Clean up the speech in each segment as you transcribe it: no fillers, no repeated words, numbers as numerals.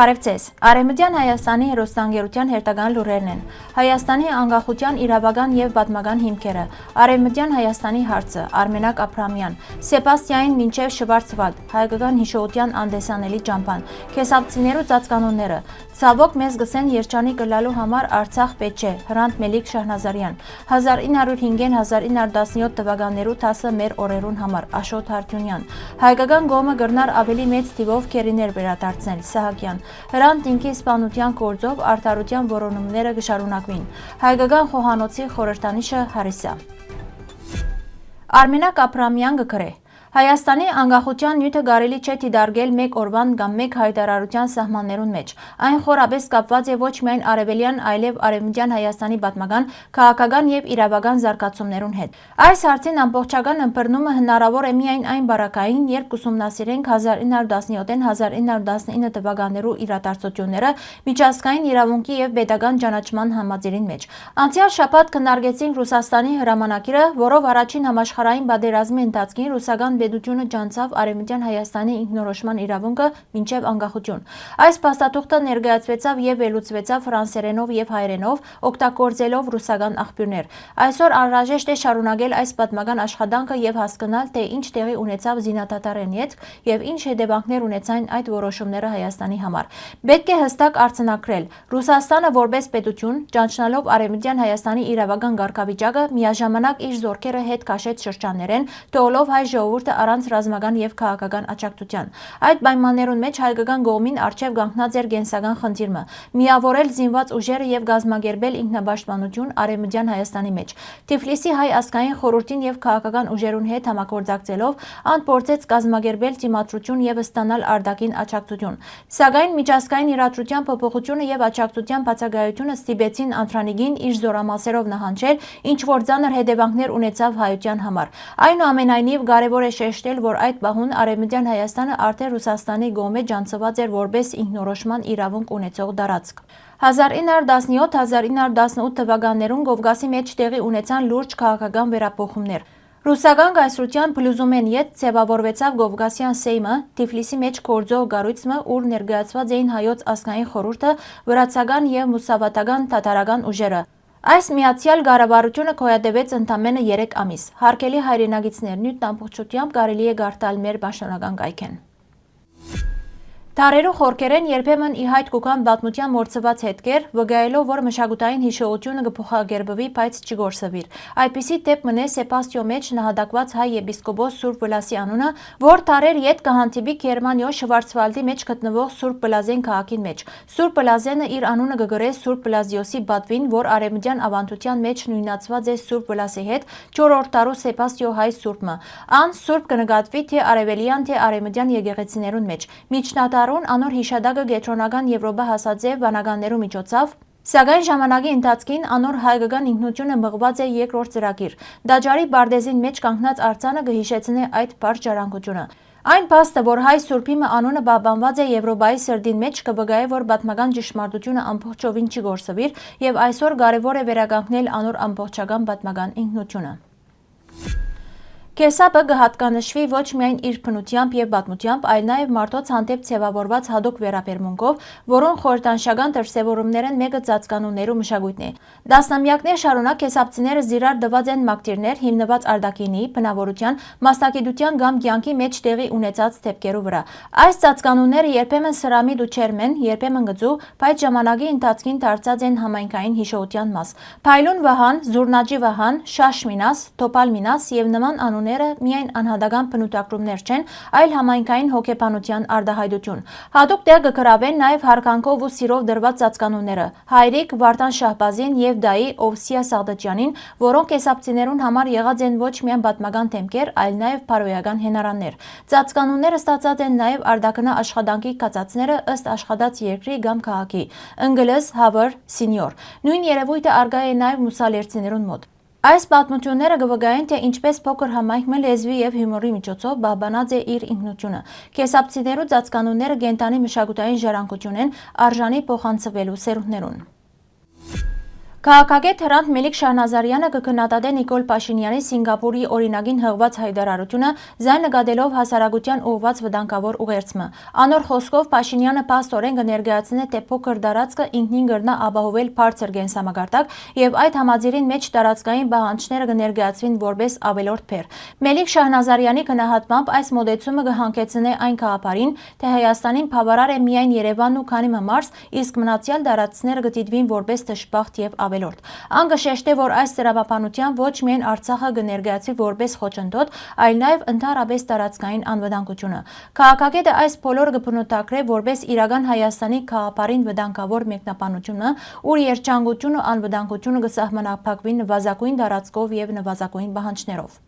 Բարևձեզ, Արևմտյան Հայաստանի հեռուստաընկերության հերթական լուրերն են։ Հայաստանի անկախության իրավական եւ պատմական հիմքերը, Արևմտյան Հայաստանի հարցը, Արմենակ Աբրահամյան, Սեբաստիային մինչև Շվարցվալդ, հայկական հիշողության անդեսանելի ճամփան, Քեսապցիներու ծածկանոնները, Ցավոք մեզ գսեն երջանիկ լալու համար Արցախ պետք չէ, Հրանտ Մելիք Շահնազարյան, 1905-1917 թվականներու 10 մեր օրերուն համար, Աշոտ Հարությունյան, հայկական գոմը գրնար ավելի մեծ թիվով քերիներ վերադարձնել, Սահակյան, Հրանտ ինքի սպանության գործով արդարության որոնումները կշարունակվին, հայկական խոհանոցի խորհրդանիշը Հարիսա։ Արմենակ Աբրահամյան գկրե Հայաստանի անկախության նյութը կարելի չէ դիտարկել մեկ օրվան կամ մեկ հայտարարության սահմաններուն մեջ։ Այն խորապես կապված է ոչ միայն արևելյան, այլև արևմտյան Հայաստանի պատմական, քաղաքական եւ իրավական զարգացումներուն հետ։ Այս հարցին ամբողջական ըմբռնումը հնարավոր է միայն այն բարակային, երբ կուսումնասիրենք 1917-ին 1919 թվականներու իրադարձությունները միջազգային իրավունքի եւ պետական ճանաչման համաձայնին մեջ։ Անցյալ շաբաթ քննարկեցինք Ռուսաստանի հրամանակիրը, որով առաջին համաշխարհային պատերազմի ընթացքին ռուսական Պետությունը ջանցավ Արևմտյան Հայաստանի ինքնորոշման իրավունքը մինչև անկախություն։ Այս փաստաթուղթը ներկայացվեցավ եւ վերլուծվեցավ ֆրանսերենով եւ հայերենով, օգտագործելով ռուսական աղբյուրներ։ Այսօր անհրաժեշտ է շարունակել այս պատմական աշխատանքը եւ հասկանալ, թե ինչ տեղի ունեցավ զինադատարեն յետք եւ ինչ հետևանքներ ունեցան այդ որոշումները Հայաստանի համար։ Պետք է հստակ արձանագրել. Ռուսաստանը որպես պետություն, ճանաչելով Արևմտյան Հայաստանի իրավական կարգավիճակը, միաժամանակ իր զորքերը հետ քաշեց շրջաններեն, թողելով հայ ժողովուրդը առանց ռազմական եւ քաղաքական աջակցության։ Այդ պայմաններուն մեջ հայկական կողմին արժեվ կանգնած էր կենսական խնդիրը՝ միավորել զինված ուժերը եւ գազմագերբել ինքնապաշտպանություն Արևմտյան Հայաստանի մեջ։ Թիֆլիսի հայ ազգային խորհրդին եւ քաղաքական ուժերուն հետ համագործակցելով ան փորձեց գազմագերբել դիմադրություն եւ ստանալ արտաքին աջակցություն։ Սակայն միջազգային իրադրության փոփոխությունը եւ աջակցության բացակայությունը ստիպեցին Անդրանիկին իր զորամասերով նահանջել, ինչ որ ծանր հետևանքներ ունեցավ հայության համար։ Այնուամենայնիվ կարևոր է շեշտել, որ այդ պահուն Արևմտյան Հայաստանը արդեն Ռուսաստանի կողմէ ջանցված էր որպես ինքնորոշման իրավունք ունեցող տարածք։ 1917-1918 թվականներուն Կովկասի մեջ տեղի ունեցան լուրջ քաղաքական վերափոխումներ։ Ռուսական կայսրության փլուզումեն յետ ձևավորվեցավ Կովկասյան Սեյմը, Թիֆլիսի մեջ գործող կառույցը, ուր ներկայացված էին հայոց ազգային խորհուրդը, վրացական եւ մուսավատական թաթարական ուժերը։ Այս միացյալ կառավարությունը գոյատևեց ընդամենը 3 ամիս։ Հարգելի հայրենագիտներ, նույն ամբողջությամբ կարելի է գարտալ մեր պաշտոնական կայքեն։ Տարերու խորքերեն երբեմն ի հայտ կուքան պատմության մորցված հետքեր, վկայելով, որ մշակութային հիշողությունը կփոխագերբվի, բայց չգործվիր։ Այդպիսի դեպք մնե Սեբաստիո մեջ նահատակված հայ եպիսկոպոս Սուրբ Բլասի անունը, որ տարեր յետ կհանդիպի Գերմանիո Շվարցվալդի մեջ գտնվող Սուրբ Բլազեն քաղաքին մեջ։ Սուրբ Բլազենը իր անունը կգրե Սուրբ Բլազիոսի բադվին, որ արևմտյան ավանդության մեջ նույնացված է Սուրբ Բլասի հետ, 4-րդ տարու Սեբաստիո հայ սուրբը։ Ան սուրբ կնկատվի թե արևելյան, թե արևմտյան եկեղեցիներուն մեջ։ Միջնադարուն անոր հիշադակը գետրոնական Եվրոպա հասածև վանականներու միջոցով, սակայն ժամանակի ընթացքին անոր հայկական ինքնությունը մղված է երկրորդ ծրագիր։ Դաջարի Բարդեզին մեջ կանգնած արձանը կհիշեցնե այդ բարդ ժառանգությունը։ Այն փաստը, որ հայ սուրբիմը անունը պահպանված է Եվրոպայի սրդին մեջ, կվկայե, որ պատմական ճշմարտությունը ամբողջովին չի գործվիր եւ այսօր կարեւոր է վերականգնել անոր ամբողջական պատմական ինքնությունը։ Քեսապը կհատկանշվի ոչ միայն իր բնությամբ եւ պատմությամբ, այլ նաեւ մարդոց հանդեպ ձևավորված հատուկ վերաբերմունքով, որոնց խորհրդանշական դրսևորումներ են մեկը ծածկանուններու մշակույթն է։ Դասնամյակներ շարունակ քեսապցիները զիրար դված են մակտիրներ հիմնված արտաքինի, բնավորության, մասնակիտության կամ կյանքի մեջ տեղի ունեցած դեպքերու վրա։ Այս ծածկանունները երբեմն սրամիտ ու չերմեն, երբեմն գծու, բայց ժամանակի ընթացքին դարձած են համայնքային հիշողության մաս։ Փայլուն Վահան, Զուրնաջի Վահան, Շաշմինաս, Թոփալ Մինաս եւ նման անունները միայն անհատական բնութագրումներ չեն, այլ համայնքային հոգեբանության արտահայտություն։ Հատուկ տեղ կգրավեն նաև հարկանքով ու սիրով դրված ծածկանունները՝ հայրիկ Վարդան Շահբազին եւ դայի Օվսիա Սաղդաչյանին, որոնք կեսապցիներուն համար եղած են ոչ միայն պատմական թեմքեր, այլ նաև բարոյական հենարաններ։ Ծածկանունները ստացած են նաև արտաքնա աշխատանքի կացածները ըստ աշխատած երկրի կամ քաղաքի՝ ընկլս, հավր, սինյոր։ Նույն երևույթը արգա է նաև մուսալերցիներուն մոտ։ Այս պատմությունները կվկայեն, թե ինչպես փոքր համայնքը լեզվի եւ հյումորի միջոցով բահբանած է իր ինքնությունը։ Քեսապցիներու ծածկանունները կենտանի մշակութային ժառանգություն են արժանի փոխանցվելու սերունդներուն։ Քաղաքագետ Հրանտ Մելիք Շահնազարյանը կքննադատե Նիկոլ Փաշինյանի Սինգապուրի օրինագին հղված հայտարարությունը ձայն նկատելով հասարակության ուղղված վտանգավոր ուղերձը։ Անոր խոսքով Փաշինյանը փաստորեն կներկայացնե թե փոքր տարածքը ինքնին կրնա ապահովել բարձր կենսամակարդակ եւ այդ համաձայնին մեջ տարածքային պահանջները կներկայացվին որպես ավելորդ փեր։ Մելիք Շահնազարյանի գնահատմամբ այս մոդեցումը կհանգեցնե այն գաղափարին, թե Հայաստանին բավարար է միայն Երևանն ու քանի մարզ, իսկ մնացյալ տարածքները կդիտվին որպես դժբախտ եւ ավելորդ։ Ան կշեշտե, որ այս ծրաբապանության ոչ միայն Արցախը կներկայացվի որպես խոչընդոտ, այլ նաև ընդհանրապես տարածքային անվտանգությունը։ Քաղաքագետը այս բոլորը կբնութագրե որպես իրական Հայաստանի գաղափարին վտանգավոր մեկնաբանությունը, ուր երջանկությունը անվտանգությունը կսահմանափակվի նվազագույն տարածքով եւ նվազագույն պահանջներով։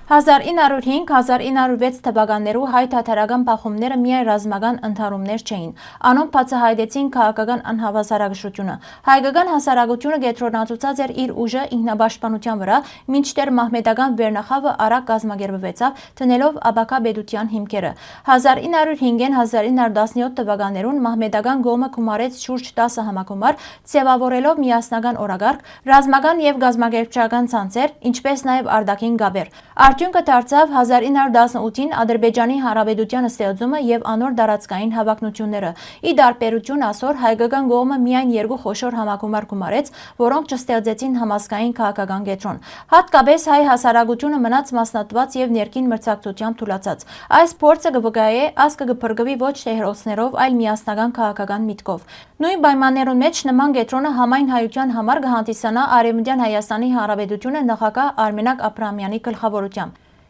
1905-1906 թվականներու հայ թաթարական բախումները միայն ռազմական ընդհարումներ չէին, անոնք բացահայտեցին քաղաքական անհավասարակշռությունը։ Հայկական հասարակությունը կենտրոնացած էր իր ուժը ինքնապաշտպանության վրա, մինչդեռ մահմեդական վերնախավը արագ կազմակերպվեցավ, տնելով ապակա պետության հիմքերը։ 1905-1917 թվականներուն մահմեդական կողմը գումարեց շուրջ 10 համագումար, ձևավորելով միասնական օրագարկ, ռազմական եւ գազམ་ագերբչական ցանցեր, ինչպես նաեւ արտաքին գաբեր։ Արդյունքը դարձավ 1918-ին Ադրբեջանի Հանրապետության ստեղծումը եւ անոր տարածքային հավակնությունները։ Ի տարբերություն այսօր հայկական կողմը միայն երկու խոշոր համագումար գումարեց, որոնք չստեղծեցին համազգային քաղաքական կենտրոն։ Հատկապես հայ հասարակությունը մնաց մասնատված եւ ներքին մրցակցությամբ թուլացած։ Այս փորձը կվկայե ասկը կփրկվի ոչ թե հերոսներով, այլ միասնական քաղաքական միտքով։ Նույն պայմաններուն մեջ նման կենտրոնը համայն հայության համար կհանդիսանա Արևմտյան Հայաստանի Հանրապետությունը նախագահ Արմենակ Աբրահամյանի գլխավորությամբ։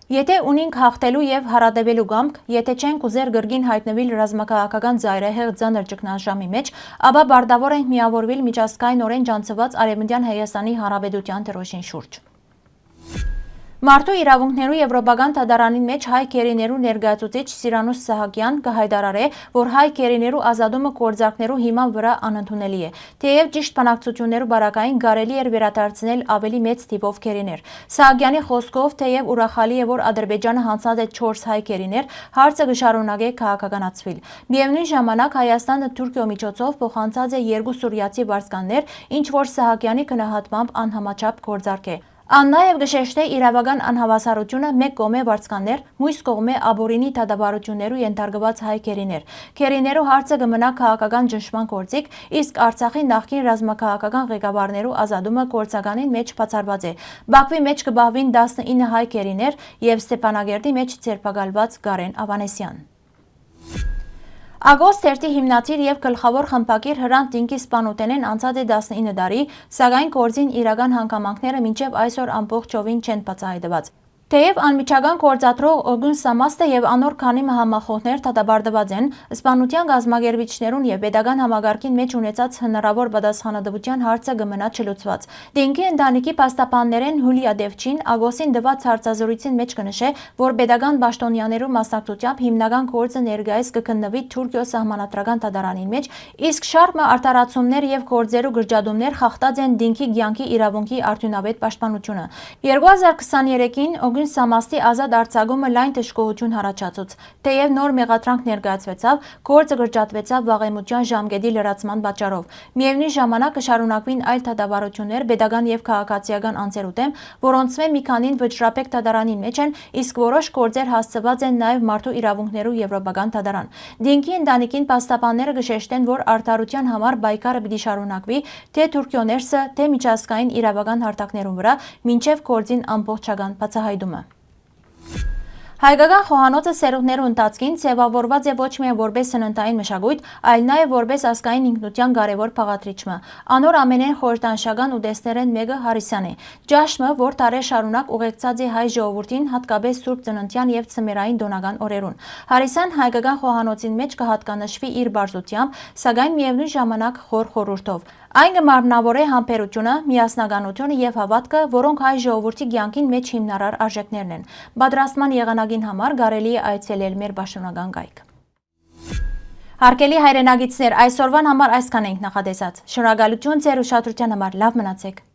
Եթե ունենք հաղթելու եւ հարատևելու կամք, եթե չենք ուզեր գրգին հայտնվել ռազմաքաղաքական ծայրահեղ ծանր ճգնաժամի մեջ, ապա բարտավոր ենք միավորվել միջազգայինորեն ջանցված Արևմտյան Հայաստանի Հանրապետության դրոշին շուրջ։ Մարդու իրավունքներու եվրոպական դատարանին մեջ հայ գերիներու ներկայացուցիչ Սիրանուս Սահակյան կհայտարարե, որ հայ գերիներու ազատումը գործարքներու հիման վրա անընդունելի է, թեև ճիշտ բանակցություններու բարակային կարելի էր վերադարձնել ավելի մեծ թիվով գերիներ։ Սահակյանի խոսքով, թեև ուրախալի է, որ Ադրբեջանը հանձնած է 4 հայ գերիներ, հարցը կշարունակե քաղաքականացվել։ Միևնույն ժամանակ Հայաստանը Թուրքիո միջոցով փոխանցած է 2 սուրիացի վարձկաններ, ինչ որ Սահակյանի գնահատմամբ անհամաչափ գործարք է։ Ան նաև կշեշտե իրավական անհավասարությունը մեկ կողմե վարձկաններ, մյուս կողմե աբորինի դատաբարություններու ենթարկված հայ գերիներ։ Գերիներու հարցը կմնա քաղաքական ճնշման գործիք, իսկ Արցախի նախկին ռազմաքաղաքական ղեկավարներու ազատումը գործականին մեջ բացառված է։ Բաքվի մեջ կբահվին 19 հայ գերիներ եւ Ստեփանագերդի մեջ ձերբակալված Գարեն Ավանեսյան։ Ագոստ թերթի հիմնադիր եւ գլխավոր խմբագիր Հրանտ Տինկի սպանութենեն անցած է 19 տարի, սակայն գործին իրական հանգամանքները մինչեւ այսօր ամբողջովին չեն բացահայտված։ Թեև անմիջական գործադրող Օգուն Սամաստը եւ անոր քանի համախոհներ դատաբարտված են, սպանության գազམ་ագերբիչներուն եւ pedagogan համագարկին մեջ ունեցած հնարավոր պատասխանատվության հարցը կմնա չլուծված։ Դինկի ընտանիքի փաստաբաններեն Հուլիա Դևչին ագոստին դված հարցազրույցին մեջ կնշե, որ pedagogan պաշտոնյաներու մասնակցությամբ հիմնական գործը ներկայիս կքննվի Թուրքիո սահմանադրական դատարանի մեջ, իսկ շարքը արտարացումներ եւ գործերու գրճադումներ խախտած են Դինկի ցանկի իրավունքի արդյունավետ պաշտպանությունը։ 2023-ին Օգուն Սամաստի ազատ արձակումը լայն դժգոհություն առաջացուց, թեև նոր մեղադրանք ներկայացվեցավ, գործը գրճատվեցավ վաղեմության ժամկետի լրացման պատճառով։ Միևնույն ժամանակ կշարունակվին այլ դատաբարություններ pedagogan եւ քաղաքացիական անձերու դեմ, որոնց մի քանին վճռապեկ դատարանի մեջ են, իսկ որոշ գործեր հասցված են նաեւ մարդու իրավունքներու եվրոպական դատարան։ Դինկի ընտանիքին փաստաբանները կշեշտեն, որ արդարության համար պայքարը պիտի շարունակվի թե Թուրքիո ներսը, թե միջազգային իրավական հարթակներուն վրա, մինչեւ գործին ամբողջական բացահայտումը։ Հայկական խոհանոցը սերունդներու ընթացքին ձևավորված է ոչ միայն որպես սննդային մշակույթ, այլ նաև որպես ազգային ինքնության կարևոր բաղադրիչը։ Անոր ամենեն խորհրդանշական ուտեստներեն մեկը հարիսան է։ Ջաշմը, որ տարի շարունակ ուղեկցած է հայ ժողովրդին, հատկապես Սուրբ Ծննդյան եւ Ծմերային տոնական օրերուն։ Հարիսան հայկական խոհանոցին մեջ կհատկանշվի իր բարձությամբ, սակայն միևնույն ժամանակ խոր խորհուրդով։ Այն կմարմնավորե համբերությունը, միասնականությունը եւ հավատքը, որոնք հայ ժողովրդի կյանքին մեջ հիմնարար արժեքներն են։ Պատրաստման եղանակին համար կարելի է այցելել մեր պաշտոնական կայք։ Հարգելի հայրենագիտներ, այսօրվան համար այսքան ենք նախատեսած։ Շնորհակալություն ձեր ուշադրության համար, լավ մնացեք։